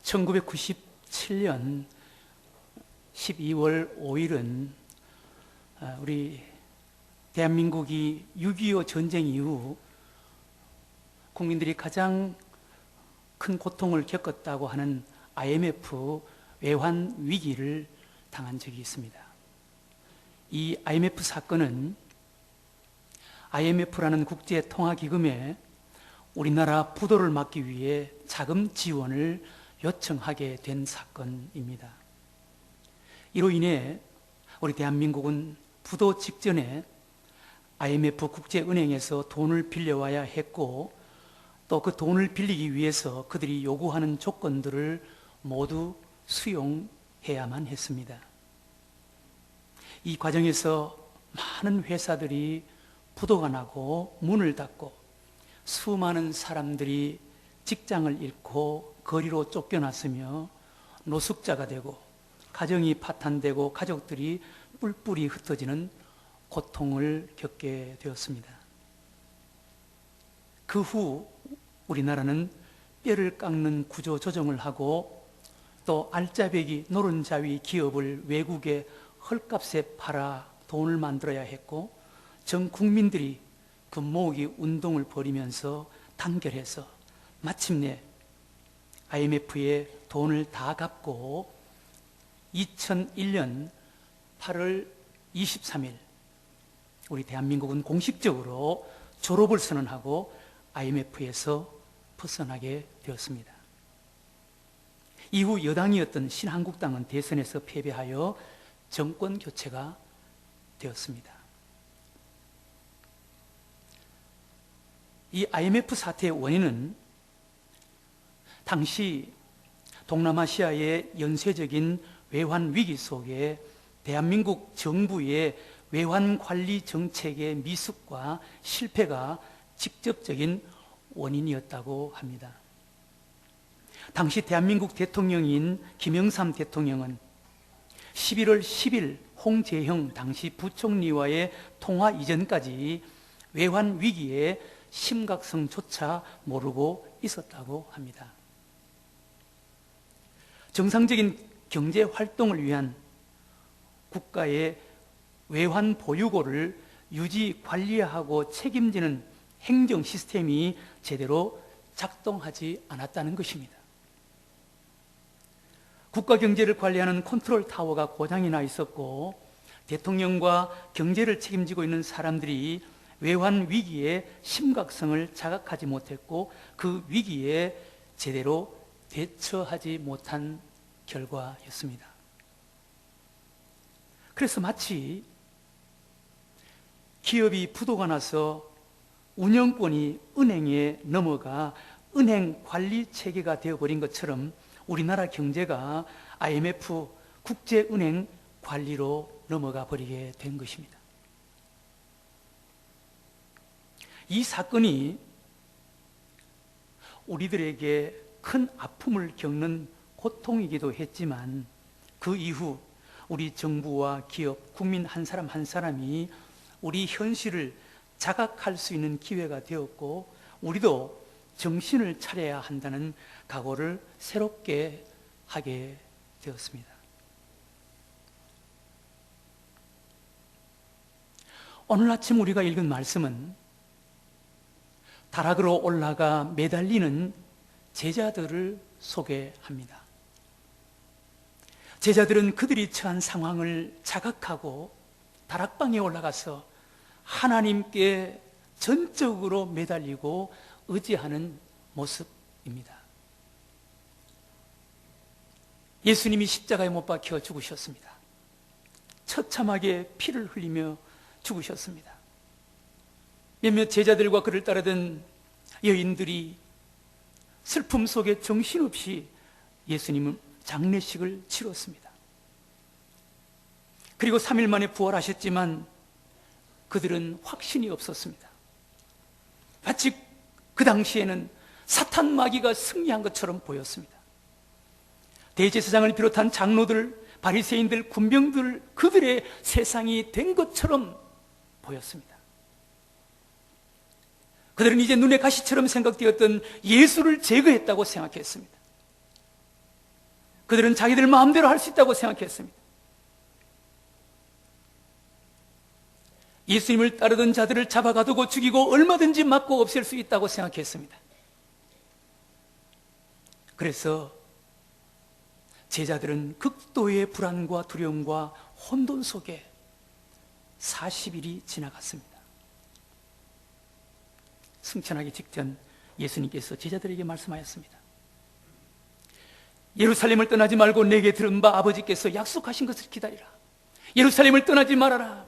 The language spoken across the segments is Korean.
1997년 12월 5일은 우리 대한민국이 6.25 전쟁 이후 국민들이 가장 큰 고통을 겪었다고 하는 IMF 외환 위기를 당한 적이 있습니다. 이 IMF 사건은 IMF라는 국제통화기금에 우리나라 부도를 막기 위해 자금 지원을 요청하게 된 사건입니다. 이로 인해 우리 대한민국은 부도 직전에 IMF 국제은행에서 돈을 빌려와야 했고, 또 그 돈을 빌리기 위해서 그들이 요구하는 조건들을 모두 수용해야만 했습니다. 이 과정에서 많은 회사들이 부도가 나고 문을 닫고 수많은 사람들이 직장을 잃고 거리로 쫓겨났으며 노숙자가 되고 가정이 파탄되고 가족들이 뿔뿔이 흩어지는 고통을 겪게 되었습니다. 그 후 우리나라는 뼈를 깎는 구조 조정을 하고 또 알짜배기 노른자위 기업을 외국에 헐값에 팔아 돈을 만들어야 했고, 전 국민들이 그 모으기 운동을 벌이면서 단결해서 마침내 IMF에 돈을 다 갚고 2001년 8월 23일 우리 대한민국은 공식적으로 졸업을 선언하고 IMF에서 벗어나게 되었습니다. 이후 여당이었던 신한국당은 대선에서 패배하여 정권 교체가 되었습니다. 이 IMF 사태의 원인은 당시 동남아시아의 연쇄적인 외환 위기 속에 대한민국 정부의 외환 관리 정책의 미숙과 실패가 직접적인 원인이었다고 합니다. 당시 대한민국 대통령인 김영삼 대통령은 11월 10일 홍재형 당시 부총리와의 통화 이전까지 외환 위기의 심각성조차 모르고 있었다고 합니다. 정상적인 경제 활동을 위한 국가의 외환 보유고를 유지 관리하고 책임지는 행정 시스템이 제대로 작동하지 않았다는 것입니다. 국가 경제를 관리하는 컨트롤 타워가 고장이 나 있었고, 대통령과 경제를 책임지고 있는 사람들이 외환 위기의 심각성을 자각하지 못했고 그 위기에 제대로 대처하지 못한 결과였습니다. 그래서 마치 기업이 부도가 나서 운영권이 은행에 넘어가 은행 관리 체계가 되어버린 것처럼 우리나라 경제가 IMF 국제은행 관리로 넘어가 버리게 된 것입니다. 이 사건이 우리들에게 큰 아픔을 겪는 고통이기도 했지만, 그 이후 우리 정부와 기업, 국민 한 사람 한 사람이 우리 현실을 자각할 수 있는 기회가 되었고, 우리도 정신을 차려야 한다는 각오를 새롭게 하게 되었습니다. 오늘 아침 우리가 읽은 말씀은 다락으로 올라가 매달리는 제자들을 소개합니다. 제자들은 그들이 처한 상황을 자각하고 다락방에 올라가서 하나님께 전적으로 매달리고 의지하는 모습입니다. 예수님이 십자가에 못 박혀 죽으셨습니다. 처참하게 피를 흘리며 죽으셨습니다. 몇몇 제자들과 그를 따르던 여인들이 슬픔 속에 정신없이 예수님은 장례식을 치렀습니다. 그리고 3일 만에 부활하셨지만 그들은 확신이 없었습니다. 마치 그 당시에는 사탄 마귀가 승리한 것처럼 보였습니다. 대제사장을 비롯한 장로들, 바리새인들, 군병들, 그들의 세상이 된 것처럼 보였습니다. 그들은 이제 눈에 가시처럼 생각되었던 예수를 제거했다고 생각했습니다. 그들은 자기들 마음대로 할 수 있다고 생각했습니다. 예수님을 따르던 자들을 잡아가두고 죽이고 얼마든지 맞고 없앨 수 있다고 생각했습니다. 그래서 제자들은 극도의 불안과 두려움과 혼돈 속에 40일이 지나갔습니다. 승천하기 직전 예수님께서 제자들에게 말씀하였습니다. 예루살렘을 떠나지 말고 내게 들은 바 아버지께서 약속하신 것을 기다리라. 예루살렘을 떠나지 말아라.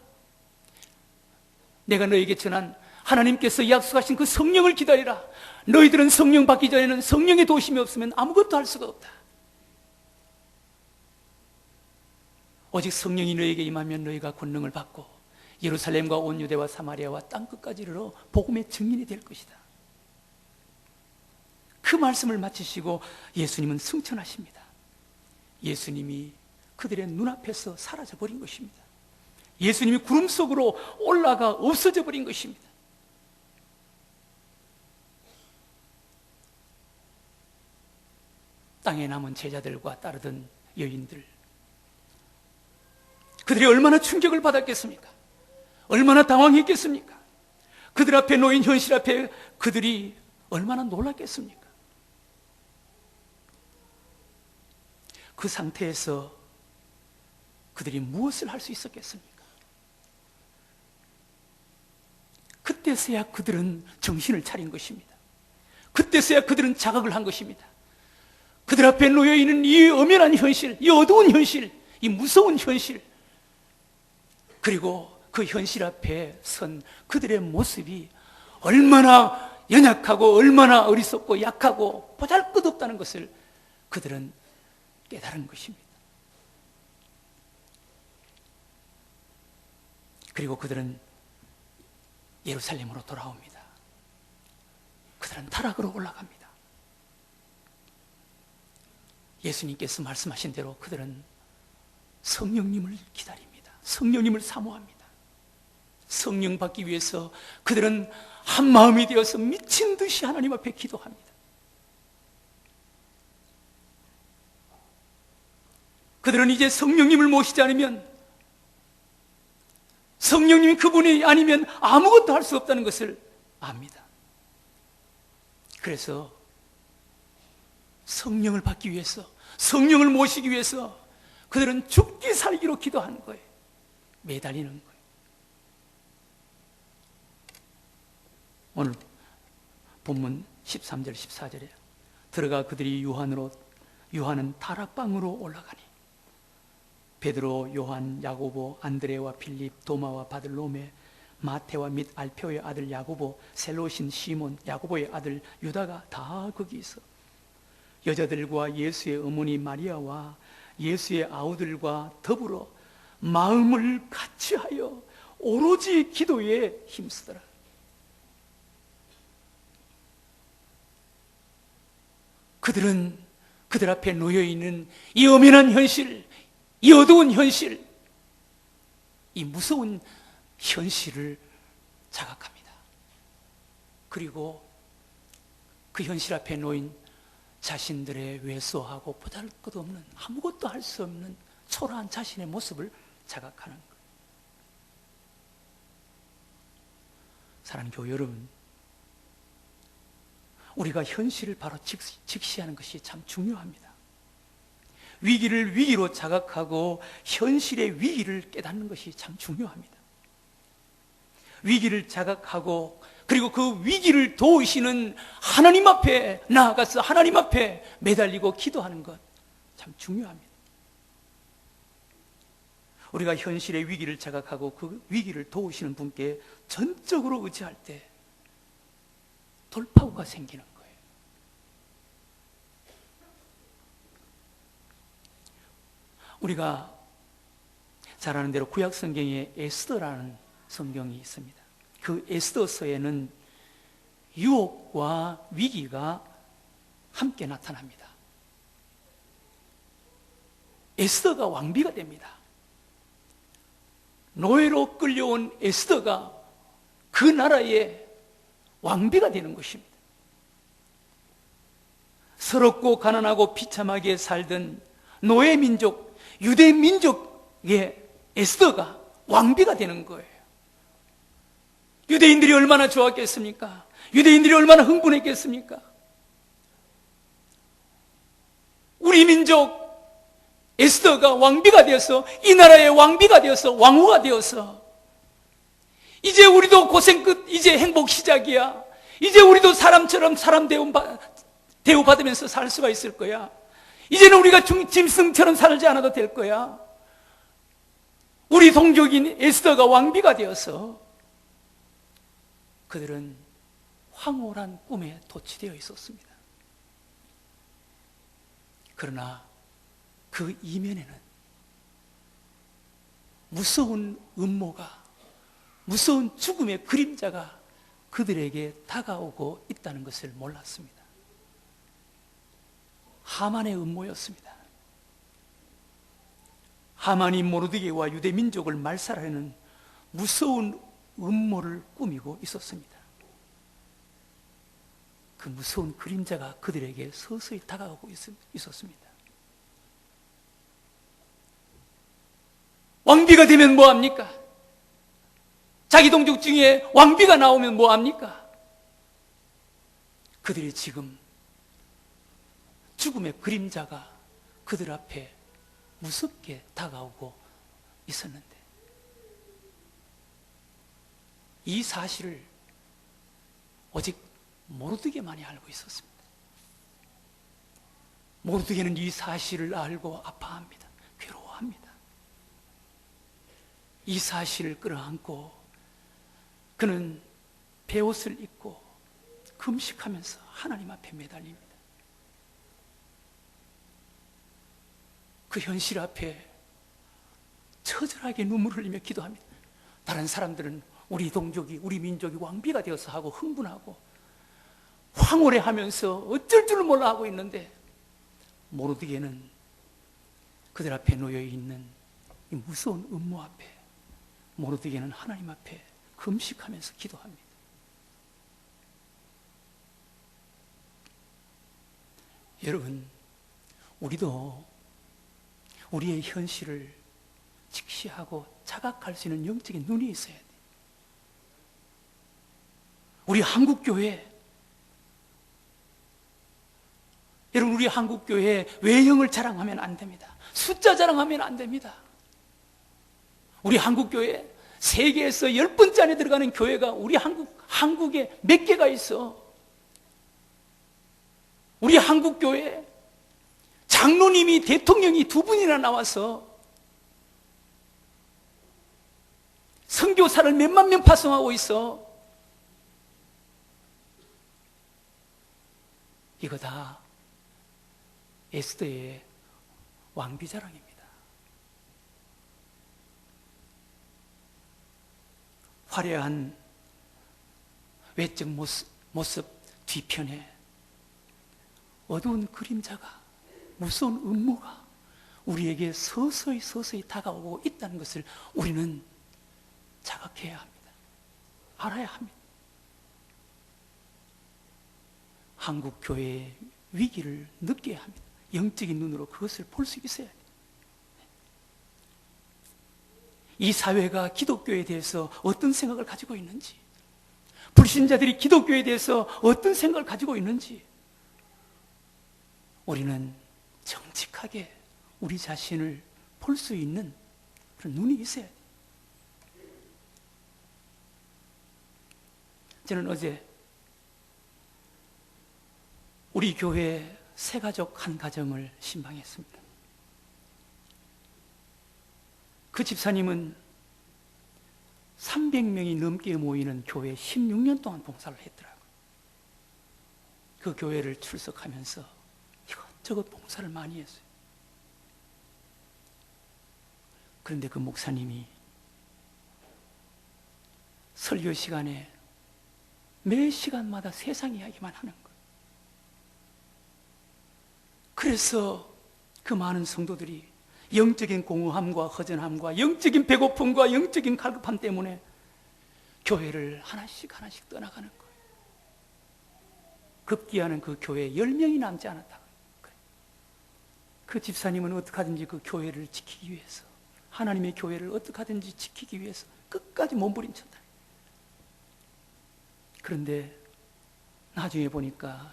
내가 너에게 전한 하나님께서 약속하신 그 성령을 기다리라. 너희들은 성령 받기 전에는 성령의 도심이 없으면 아무것도 할 수가 없다. 오직 성령이 너에게 임하면 너희가 권능을 받고 예루살렘과 온 유대와 사마리아와 땅끝까지 이르러 복음의 증인이 될 것이다. 그 말씀을 마치시고 예수님은 승천하십니다. 예수님이 그들의 눈앞에서 사라져 버린 것입니다. 예수님이 구름 속으로 올라가 없어져 버린 것입니다. 땅에 남은 제자들과 따르던 여인들, 그들이 얼마나 충격을 받았겠습니까? 얼마나 당황했겠습니까? 그들 앞에 놓인 현실 앞에 그들이 얼마나 놀랐겠습니까? 그 상태에서 그들이 무엇을 할 수 있었겠습니까? 그때서야 그들은 정신을 차린 것입니다. 그때서야 그들은 자각을 한 것입니다. 그들 앞에 놓여있는 이 엄연한 현실, 이 어두운 현실, 이 무서운 현실, 그리고 그 현실 앞에 선 그들의 모습이 얼마나 연약하고 얼마나 어리석고 약하고 보잘것없다는 것을 그들은 깨달은 것입니다. 그리고 그들은 예루살렘으로 돌아옵니다. 그들은 타락으로 올라갑니다. 예수님께서 말씀하신 대로 그들은 성령님을 기다립니다. 성령님을 사모합니다. 성령 받기 위해서 그들은 한 마음이 되어서 미친 듯이 하나님 앞에 기도합니다. 그들은 이제 성령님을 모시지 않으면, 성령님이 그분이 아니면 아무것도 할 수 없다는 것을 압니다. 그래서 성령을 받기 위해서, 성령을 모시기 위해서 그들은 죽기 살기로 기도하는 거예요. 매달리는 거예요. 오늘 본문 13절 14절에 들어가 그들이 요한은 다락방으로 올라가니 베드로, 요한, 야고보, 안드레와 빌립, 도마와 바들로메, 마테와 및 알페오의 아들 야고보, 셀로신 시몬, 야고보의 아들 유다가 다 거기 있어 여자들과 예수의 어머니 마리아와 예수의 아우들과 더불어 마음을 같이하여 오로지 기도에 힘쓰더라. 그들은 그들 앞에 놓여있는 이 엄연한 현실, 이 어두운 현실, 이 무서운 현실을 자각합니다. 그리고 그 현실 앞에 놓인 자신들의 왜소하고 보잘것없는, 아무것도 할 수 없는 초라한 자신의 모습을 자각하는 거예요. 사랑하는 교회 여러분, 우리가 현실을 바로 직시하는 것이 참 중요합니다. 위기를 위기로 자각하고 현실의 위기를 깨닫는 것이 참 중요합니다. 위기를 자각하고 그리고 그 위기를 도우시는 하나님 앞에 나아가서 하나님 앞에 매달리고 기도하는 것 참 중요합니다. 우리가 현실의 위기를 자각하고 그 위기를 도우시는 분께 전적으로 의지할 때 돌파구가 생기는 거예요. 우리가 잘 아는 대로 구약 성경에 에스더라는 성경이 있습니다. 그 에스더서에는 유혹과 위기가 함께 나타납니다. 에스더가 왕비가 됩니다. 노예로 끌려온 에스더가 그 나라의 왕비가 되는 것입니다. 서럽고 가난하고 비참하게 살던 노예 민족, 유대 민족의 에스더가 왕비가 되는 거예요. 유대인들이 얼마나 좋았겠습니까? 유대인들이 얼마나 흥분했겠습니까? 우리 민족 에스더가 왕비가 되어서, 이 나라의 왕비가 되어서, 왕후가 되어서, 이제 우리도 고생 끝, 이제 행복 시작이야. 이제 우리도 사람처럼 사람 대우받으면서 살 수가 있을 거야. 이제는 우리가 짐승처럼 살지 않아도 될 거야. 우리 동족인 에스더가 왕비가 되어서 그들은 황홀한 꿈에 도취되어 있었습니다. 그러나 그 이면에는 무서운 음모가, 무서운 죽음의 그림자가 그들에게 다가오고 있다는 것을 몰랐습니다. 하만의 음모였습니다. 하만이 모르드게와 유대 민족을 말살하려는 무서운 음모를 꾸미고 있었습니다. 그 무서운 그림자가 그들에게 서서히 다가오고 있었습니다. 왕비가 되면 뭐합니까? 자기 동족 중에 왕비가 나오면 뭐합니까? 그들이 지금 죽음의 그림자가 그들 앞에 무섭게 다가오고 있었는데, 이 사실을 오직 모르드게만이 알고 있었습니다. 모르드게는 이 사실을 알고 아파합니다. 괴로워합니다. 이 사실을 끌어안고 그는 베옷을 입고 금식하면서 하나님 앞에 매달립니다. 그 현실 앞에 처절하게 눈물을 흘리며 기도합니다. 다른 사람들은 우리 동족이, 우리 민족이 왕비가 되어서 하고 흥분하고 황홀해하면서 어쩔 줄 몰라 하고 있는데, 모르드게는 그들 앞에 놓여있는 이 무서운 음모 앞에 모르드게는 하나님 앞에 금식하면서 기도합니다. 여러분, 우리도 우리의 현실을 직시하고 자각할 수 있는 영적인 눈이 있어야 돼요. 우리 한국교회, 여러분, 우리 한국교회 외형을 자랑하면 안 됩니다. 숫자 자랑하면 안 됩니다. 우리 한국교회 세계에서 10번째 안에 들어가는 교회가 우리 한국에 몇 개가 있어. 우리 한국교회 장로님이, 대통령이 2분이나 나와서 선교사를 몇만 명 파송하고 있어. 이거 다 에스더의 왕비 자랑입니다. 화려한 외적 모습 뒤편에 어두운 그림자가, 무서운 음모가 우리에게 서서히 다가오고 있다는 것을 우리는 자각해야 합니다. 알아야 합니다. 한국 교회의 위기를 느껴야 합니다. 영적인 눈으로 그것을 볼 수 있어야 돼요. 이 사회가 기독교에 대해서 어떤 생각을 가지고 있는지, 불신자들이 기독교에 대해서 어떤 생각을 가지고 있는지, 우리는 정직하게 우리 자신을 볼 수 있는 그런 눈이 있어야 돼요. 저는 어제 우리 교회 세 가족 한 가정을 신방했습니다. 그 집사님은 300명이 넘게 모이는 교회에 16년 동안 봉사를 했더라고요. 그 교회를 출석하면서 이것저것 봉사를 많이 했어요. 그런데 그 목사님이 설교 시간에 매 시간마다 세상 이야기만 하는 거예요. 그래서 그 많은 성도들이 영적인 공허함과 허전함과 영적인 배고픔과 영적인 갈급함 때문에 교회를 하나씩 떠나가는 거예요. 급기야는 그 교회에 10명이 남지 않았다고. 그 집사님은 어떻게 하든지 그 교회를 지키기 위해서, 하나님의 교회를 어떻게 하든지 지키기 위해서 끝까지 몸부림쳤다. 그런데 나중에 보니까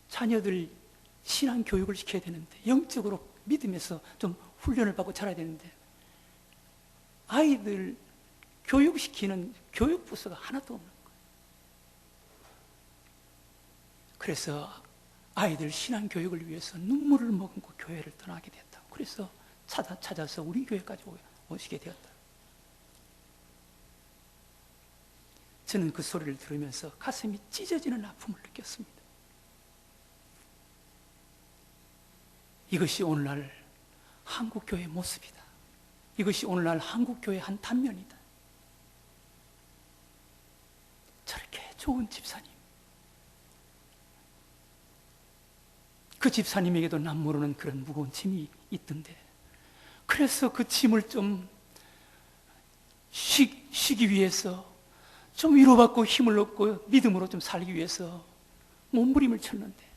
자녀들 신앙 교육을 시켜야 되는데, 영적으로 믿음에서 좀 훈련을 받고 자라야 되는데, 아이들 교육시키는 교육부서가 하나도 없는 거예요. 그래서 아이들 신앙 교육을 위해서 눈물을 머금고 교회를 떠나게 됐다. 그래서 찾아서 우리 교회까지 오시게 되었다. 저는 그 소리를 들으면서 가슴이 찢어지는 아픔을 느꼈습니다. 이것이 오늘날 한국교회의 모습이다. 이것이 오늘날 한국교회의 한 단면이다. 저렇게 좋은 집사님, 그 집사님에게도 남 모르는 그런 무거운 짐이 있던데, 그래서 그 짐을 좀 쉬기 위해서, 좀 위로받고 힘을 얻고 믿음으로 좀 살기 위해서 몸부림을 쳤는데,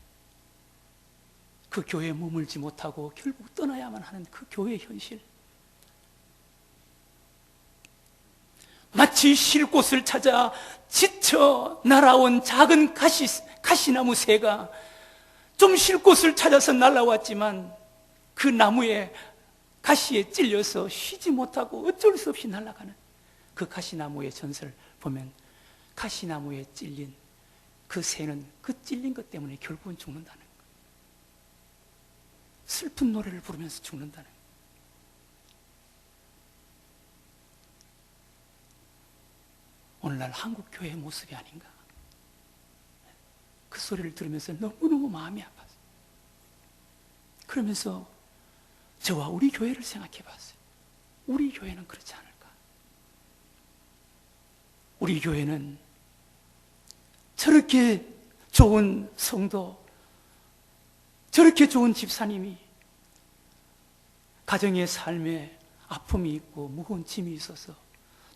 그 교회에 머물지 못하고 결국 떠나야만 하는 그 교회의 현실, 마치 쉴 곳을 찾아 지쳐 날아온 작은 가시나무 새가 좀 쉴 곳을 찾아서 날아왔지만 그 나무에 가시에 찔려서 쉬지 못하고 어쩔 수 없이 날아가는 그 가시나무의 전설을 보면, 가시나무에 찔린 그 새는 그 찔린 것 때문에 결국은 죽는다는 거예요. 슬픈 노래를 부르면서 죽는다는 거예요. 오늘날 한국 교회의 모습이 아닌가. 그 소리를 들으면서 너무너무 마음이 아팠어요. 그러면서 저와 우리 교회를 생각해 봤어요. 우리 교회는 그렇지 않을까? 우리 교회는 저렇게 좋은 성도, 저렇게 좋은 집사님이 가정의 삶에 아픔이 있고 무거운 짐이 있어서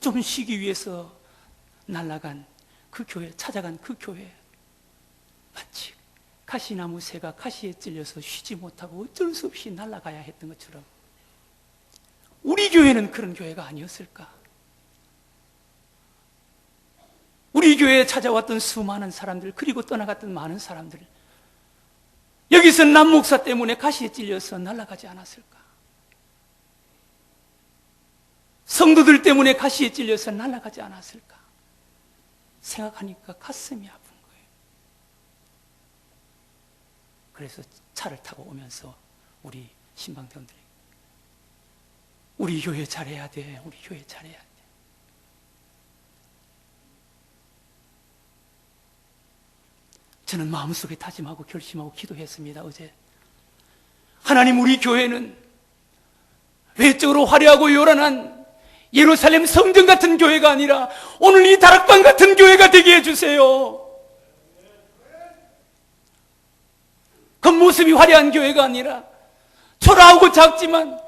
좀 쉬기 위해서 날아간 그 교회, 찾아간 그 교회, 마치 가시나무 새가 가시에 찔려서 쉬지 못하고 어쩔 수 없이 날아가야 했던 것처럼 우리 교회는 그런 교회가 아니었을까? 우리 교회에 찾아왔던 수많은 사람들, 그리고 떠나갔던 많은 사람들, 여기서 남 목사 때문에 가시에 찔려서 날아가지 않았을까? 성도들 때문에 가시에 찔려서 날아가지 않았을까? 생각하니까 가슴이 아픈 거예요. 그래서 차를 타고 오면서 우리 신방대원들이, 우리 교회 잘해야 돼, 우리 교회 잘해야 돼. 저는 마음속에 다짐하고 결심하고 기도했습니다. 어제 하나님, 우리 교회는 외적으로 화려하고 요란한 예루살렘 성전 같은 교회가 아니라 오늘 이 다락방 같은 교회가 되게 해주세요. 겉모습이 화려한 교회가 아니라 초라하고 작지만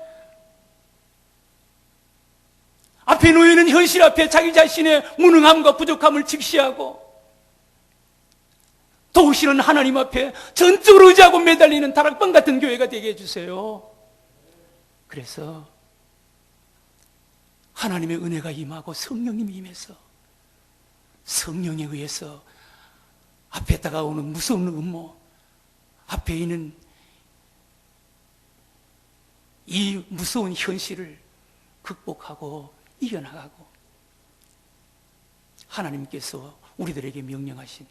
앞에 놓이는 현실 앞에 자기 자신의 무능함과 부족함을 직시하고 도우시는 하나님 앞에 전적으로 의지하고 매달리는 다락방 같은 교회가 되게 해주세요. 그래서 하나님의 은혜가 임하고 성령님이 임해서 성령에 의해서 앞에 다가오는 무서운 음모, 앞에 있는 이 무서운 현실을 극복하고 이겨나가고, 하나님께서 우리들에게 명령하신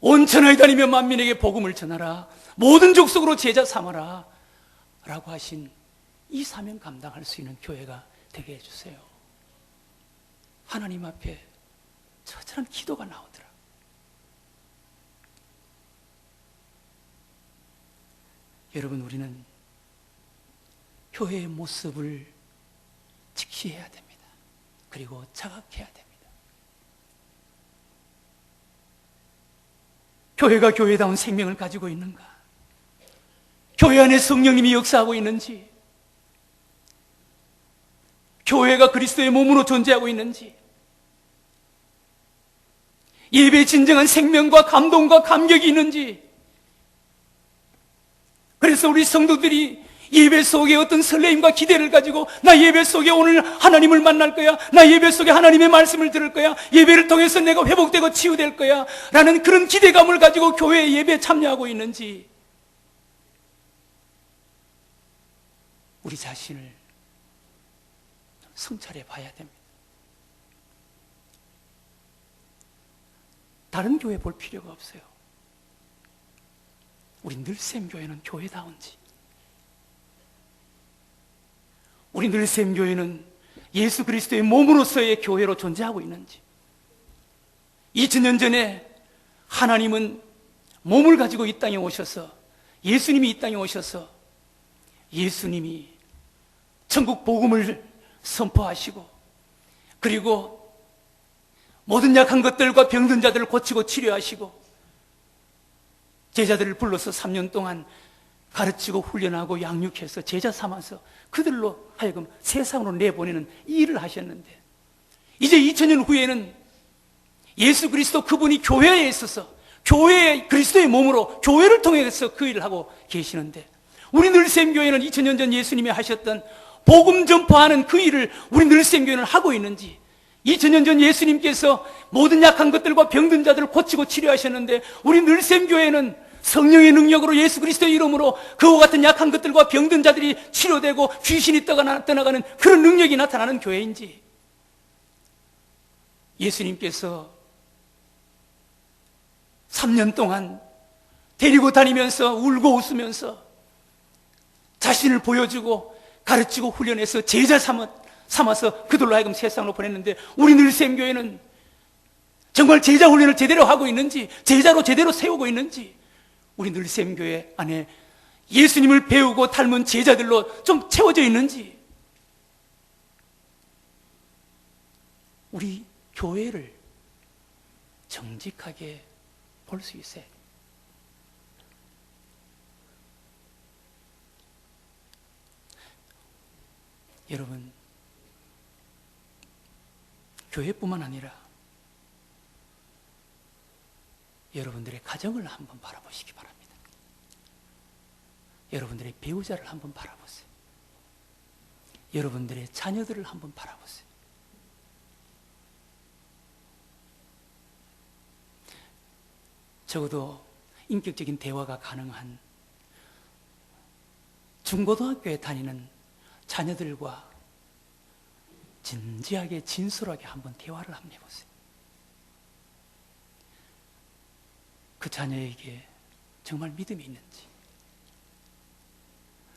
온 천하에 다니며 만민에게 복음을 전하라, 모든 족속으로 제자 삼아라 라고 하신 이 사명 감당할 수 있는 교회가 되게 해주세요. 하나님 앞에 처절한 기도가 나오더라. 여러분, 우리는 교회의 모습을 직시해야 됩니다. 그리고 자각해야 됩니다. 교회가 교회다운 생명을 가지고 있는가? 교회 안에 성령님이 역사하고 있는지, 교회가 그리스도의 몸으로 존재하고 있는지, 예배의 진정한 생명과 감동과 감격이 있는지, 그래서 우리 성도들이 예배 속에 어떤 설레임과 기대를 가지고 나 예배 속에 오늘 하나님을 만날 거야, 나 예배 속에 하나님의 말씀을 들을 거야, 예배를 통해서 내가 회복되고 치유될 거야 라는 그런 기대감을 가지고 교회 예배에 참여하고 있는지 우리 자신을 성찰해 봐야 됩니다. 다른 교회 볼 필요가 없어요. 우리 늘샘교회는 교회다운지, 우리 늘샘교회는 예수 그리스도의 몸으로서의 교회로 존재하고 있는지, 2000년 전에 하나님은 몸을 가지고 이 땅에 오셔서, 예수님이 이 땅에 오셔서 예수님이 천국 복음을 선포하시고, 그리고 모든 약한 것들과 병든 자들을 고치고 치료하시고, 제자들을 불러서 3년 동안 가르치고 훈련하고 양육해서 제자 삼아서 그들로 하여금 세상으로 내보내는 이 일을 하셨는데, 이제 2000년 후에는 예수 그리스도 그분이 교회에 있어서 교회의 그리스도의 몸으로 교회를 통해서 그 일을 하고 계시는데, 우리 늘샘교회는 2000년 전 예수님이 하셨던 복음 전파하는 그 일을 우리 늘샘교회는 하고 있는지, 2000년 전 예수님께서 모든 약한 것들과 병든 자들을 고치고 치료하셨는데 우리 늘샘교회는 성령의 능력으로 예수 그리스도의 이름으로 그와 같은 약한 것들과 병든 자들이 치료되고 귀신이 떠나가는 그런 능력이 나타나는 교회인지, 예수님께서 3년 동안 데리고 다니면서 울고 웃으면서 자신을 보여주고 가르치고 훈련해서 제자 삼아서 그들로 하여금 세상으로 보냈는데, 우리 늘샘교회는 정말 제자 훈련을 제대로 하고 있는지, 제자로 제대로 세우고 있는지, 우리 늘샘교회 안에 예수님을 배우고 닮은 제자들로 좀 채워져 있는지, 우리 교회를 정직하게 볼 수 있어요. 여러분, 교회뿐만 아니라 여러분들의 가정을 한번 바라보시기 바랍니다. 여러분들의 배우자를 한번 바라보세요. 여러분들의 자녀들을 한번 바라보세요. 적어도 인격적인 대화가 가능한 중고등학교에 다니는 자녀들과 진지하게 진솔하게 한번 대화를 한번 해보세요. 그 자녀에게 정말 믿음이 있는지,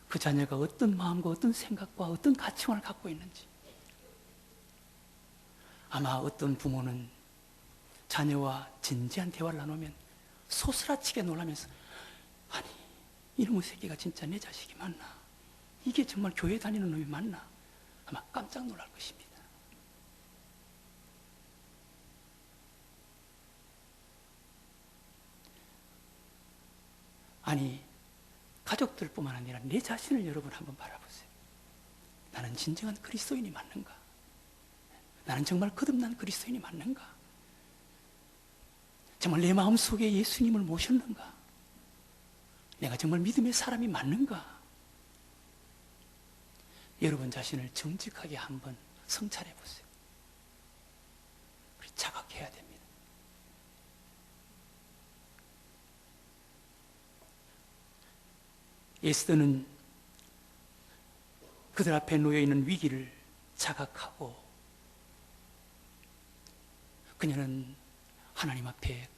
그 자녀가 어떤 마음과 어떤 생각과 어떤 가치관을 갖고 있는지. 아마 어떤 부모는 자녀와 진지한 대화를 나누면 소스라치게 놀라면서, 아니 이놈의 새끼가 진짜 내 자식이 맞나? 이게 정말 교회 다니는 놈이 맞나? 아마 깜짝 놀랄 것입니다. 아니, 가족들뿐만 아니라 내 자신을 여러분 한번 바라보세요. 나는 진정한 그리스도인이 맞는가? 나는 정말 거듭난 그리스도인이 맞는가? 정말 내 마음속에 예수님을 모셨는가? 내가 정말 믿음의 사람이 맞는가? 여러분 자신을 정직하게 한번 성찰해 보세요. 우리 자각해야 됩니다. 에스더는 그들 앞에 놓여있는 위기를 자각하고 그녀는 하나님 앞에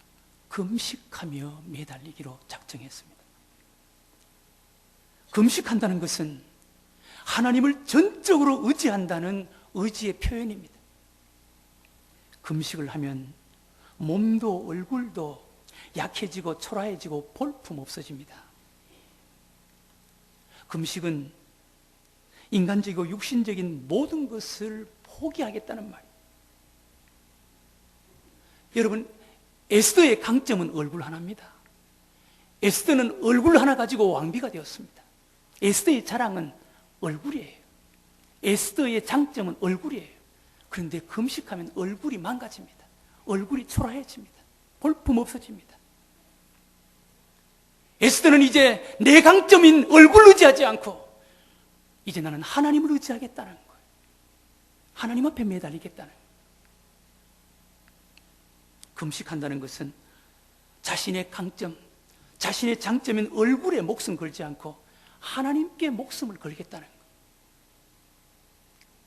금식하며 매달리기로 작정했습니다. 금식한다는 것은 하나님을 전적으로 의지한다는 의지의 표현입니다. 금식을 하면 몸도 얼굴도 약해지고 초라해지고 볼품 없어집니다. 금식은 인간적이고 육신적인 모든 것을 포기하겠다는 말. 여러분, 에스더의 강점은 얼굴 하나입니다. 에스더는 얼굴 하나 가지고 왕비가 되었습니다. 에스더의 자랑은 얼굴이에요. 에스더의 장점은 얼굴이에요. 그런데 금식하면 얼굴이 망가집니다. 얼굴이 초라해집니다. 볼품 없어집니다. 에스더는 이제 내 강점인 얼굴을 의지하지 않고 이제 나는 하나님을 의지하겠다는 거예요. 하나님 앞에 매달리겠다는 거예요. 금식한다는 것은 자신의 강점, 자신의 장점인 얼굴에 목숨 걸지 않고 하나님께 목숨을 걸겠다는 거예요.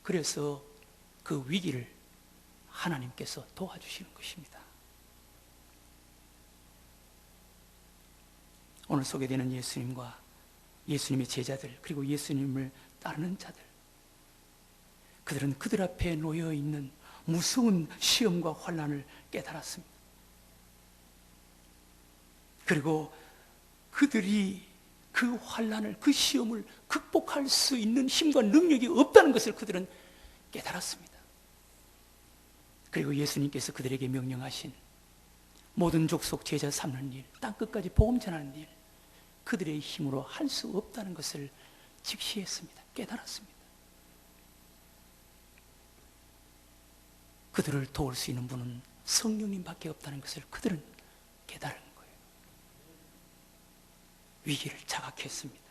그래서 그 위기를 하나님께서 도와주시는 것입니다. 오늘 소개되는 예수님과 예수님의 제자들, 그리고 예수님을 따르는 자들, 그들은 그들 앞에 놓여 있는 무서운 시험과 환난을 깨달았습니다. 그리고 그들이 그 환난을, 그 시험을 극복할 수 있는 힘과 능력이 없다는 것을 그들은 깨달았습니다. 그리고 예수님께서 그들에게 명령하신 모든 족속 제자 삼는 일, 땅끝까지 복음 전하는 일, 그들의 힘으로 할 수 없다는 것을 직시했습니다. 깨달았습니다. 그들을 도울 수 있는 분은 성령님밖에 없다는 것을 그들은 깨달은 거예요. 위기를 자각했습니다.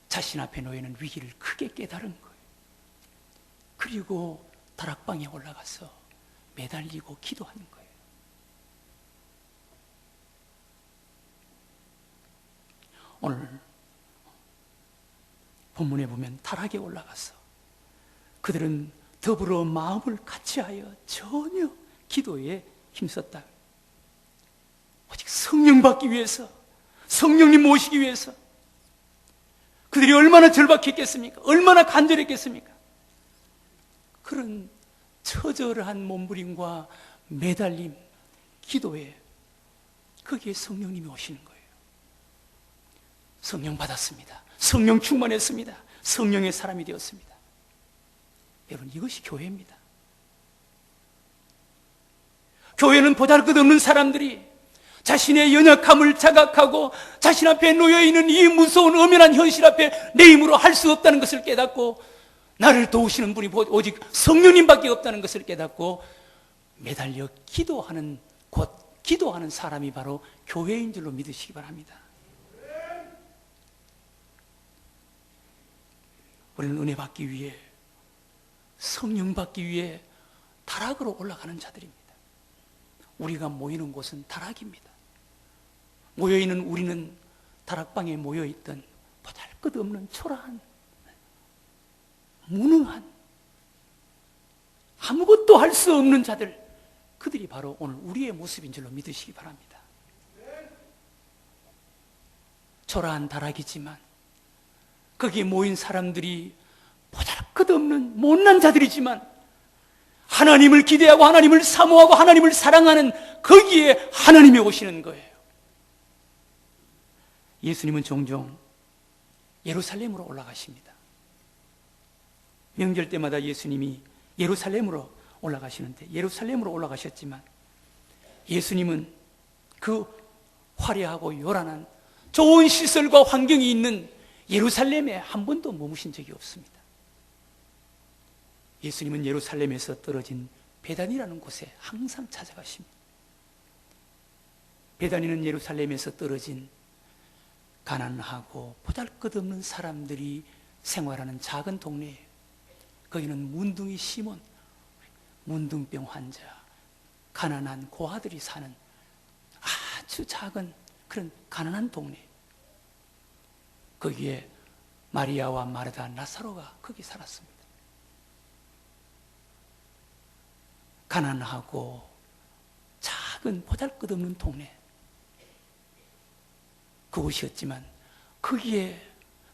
자신 앞에 놓여있는 위기를 크게 깨달은 거예요. 그리고 다락방에 올라가서 매달리고 기도하는 거예요. 오늘 본문에 보면 다락에 올라가서 그들은 더불어 마음을 같이하여 전혀 기도에 힘썼다. 오직 성령 받기 위해서, 성령님 모시기 위해서 그들이 얼마나 절박했겠습니까? 얼마나 간절했겠습니까? 그런 처절한 몸부림과 매달림, 기도에 거기에 성령님이 오시는 거예요. 성령 받았습니다. 성령 충만했습니다. 성령의 사람이 되었습니다. 여러분, 이것이 교회입니다. 교회는 보잘것없는 사람들이 자신의 연약함을 자각하고 자신 앞에 놓여있는 이 무서운 엄연한 현실 앞에 내 힘으로 할 수 없다는 것을 깨닫고 나를 도우시는 분이 오직 성령님밖에 없다는 것을 깨닫고 매달려 기도하는 곳, 기도하는 사람이 바로 교회인 줄로 믿으시기 바랍니다. 우리는 은혜 받기 위해, 성령 받기 위해 다락으로 올라가는 자들입니다. 우리가 모이는 곳은 다락입니다. 모여있는 우리는 다락방에 모여있던 보잘것없는 초라한, 무능한, 아무것도 할 수 없는 자들, 그들이 바로 오늘 우리의 모습인 줄로 믿으시기 바랍니다. 초라한 다락이지만 거기에 모인 사람들이 보잘것없는 못난 자들이지만 하나님을 기대하고 하나님을 사모하고 하나님을 사랑하는 거기에 하나님이 오시는 거예요. 예수님은 종종 예루살렘으로 올라가십니다. 명절 때마다 예수님이 예루살렘으로 올라가시는데 예루살렘으로 올라가셨지만 예수님은 그 화려하고 요란한 좋은 시설과 환경이 있는 예루살렘에 한 번도 머무신 적이 없습니다. 예수님은 예루살렘에서 떨어진 베단이라는 곳에 항상 찾아가십니다. 베단이는 예루살렘에서 떨어진 가난하고 보잘것없는 사람들이 생활하는 작은 동네예요. 거기는 문둥이 시몬, 문둥병 환자, 가난한 고아들이 사는 아주 작은 그런 가난한 동네. 거기에 마리아와 마르다, 나사로가 거기 살았습니다. 가난하고 작은 보잘것없는 동네, 그곳이었지만 거기에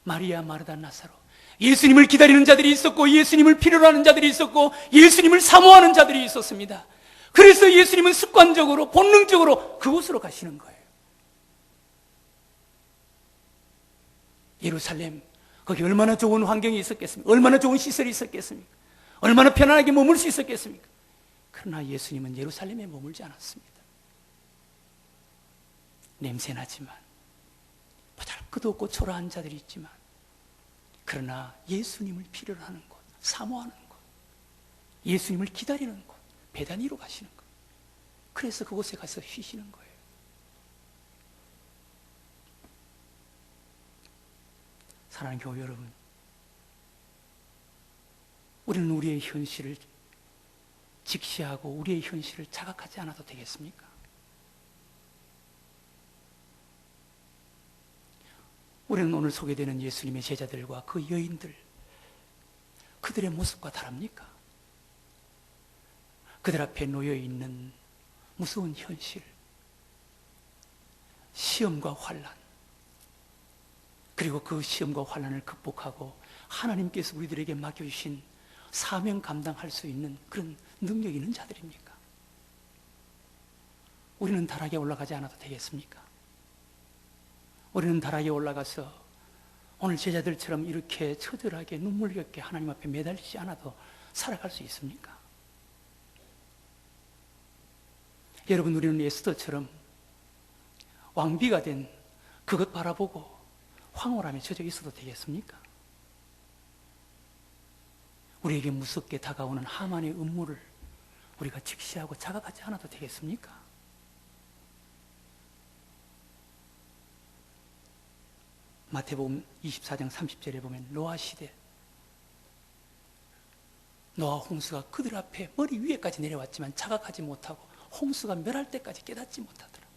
마리아, 마르다, 나사로, 예수님을 기다리는 자들이 있었고 예수님을 필요로 하는 자들이 있었고 예수님을 사모하는 자들이 있었습니다. 그래서 예수님은 습관적으로 본능적으로 그곳으로 가시는 거예요. 예루살렘, 거기 얼마나 좋은 환경이 있었겠습니까? 얼마나 좋은 시설이 있었겠습니까? 얼마나 편안하게 머물 수 있었겠습니까? 그러나 예수님은 예루살렘에 머물지 않았습니다. 냄새나지만 보잘것없고 초라한 자들이 있지만 그러나 예수님을 필요로 하는 곳, 사모하는 곳, 예수님을 기다리는 곳, 베다니로 가시는 것. 그래서 그곳에 가서 쉬시는 거예요. 사랑하는 교회 여러분, 우리는 우리의 현실을 직시하고 우리의 현실을 자각하지 않아도 되겠습니까? 우리는 오늘 소개되는 예수님의 제자들과 그 여인들, 그들의 모습과 다릅니까? 그들 앞에 놓여 있는 무서운 현실, 시험과 환난, 그리고 그 시험과 환난을 극복하고 하나님께서 우리들에게 맡겨주신 사명 감당할 수 있는 그런 능력이 있는 자들입니까? 우리는 다락에 올라가지 않아도 되겠습니까? 우리는 다락에 올라가서 오늘 제자들처럼 이렇게 처절하게 눈물겹게 하나님 앞에 매달리지 않아도 살아갈 수 있습니까? 여러분, 우리는 에스더처럼 왕비가 된 그것 바라보고 황홀함에 젖어 있어도 되겠습니까? 우리에게 무섭게 다가오는 하만의 음모를 우리가 직시하고 자각하지 않아도 되겠습니까? 마태복음 24장 30절에 보면 노아 시대, 노아 홍수가 그들 앞에 머리 위에까지 내려왔지만 자각하지 못하고 홍수가 멸할 때까지 깨닫지 못하더라.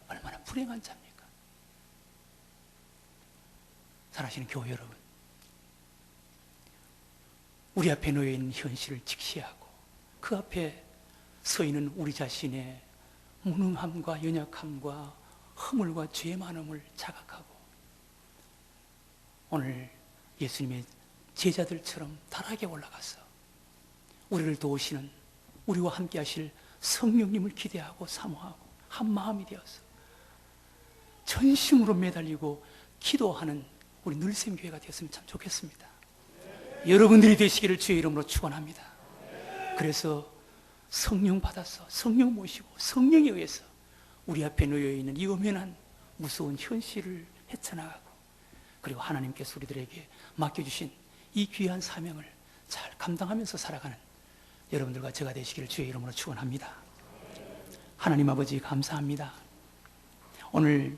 얼마나 불행한 자입니까? 사랑하시는 교회 여러분, 우리 앞에 놓여 있는 현실을 직시하고 그 앞에 서 있는 우리 자신의 무능함과 연약함과 허물과 죄의 많음을 자각하고 오늘 예수님의 제자들처럼 다락에 올라가서 우리를 도우시는, 우리와 함께 하실 성령님을 기대하고 사모하고 한 마음이 되어서 전심으로 매달리고 기도하는 우리 늘샘교회가 되었으면 참 좋겠습니다. 여러분들이 되시기를 주의 이름으로 축원합니다. 그래서 성령 받아서 성령 모시고 성령에 의해서 우리 앞에 놓여 있는 이 엄연한 무서운 현실을 헤쳐나가고, 그리고 하나님께서 우리들에게 맡겨주신 이 귀한 사명을 잘 감당하면서 살아가는 여러분들과 제가 되시기를 주의 이름으로 축원합니다. 하나님 아버지 감사합니다. 오늘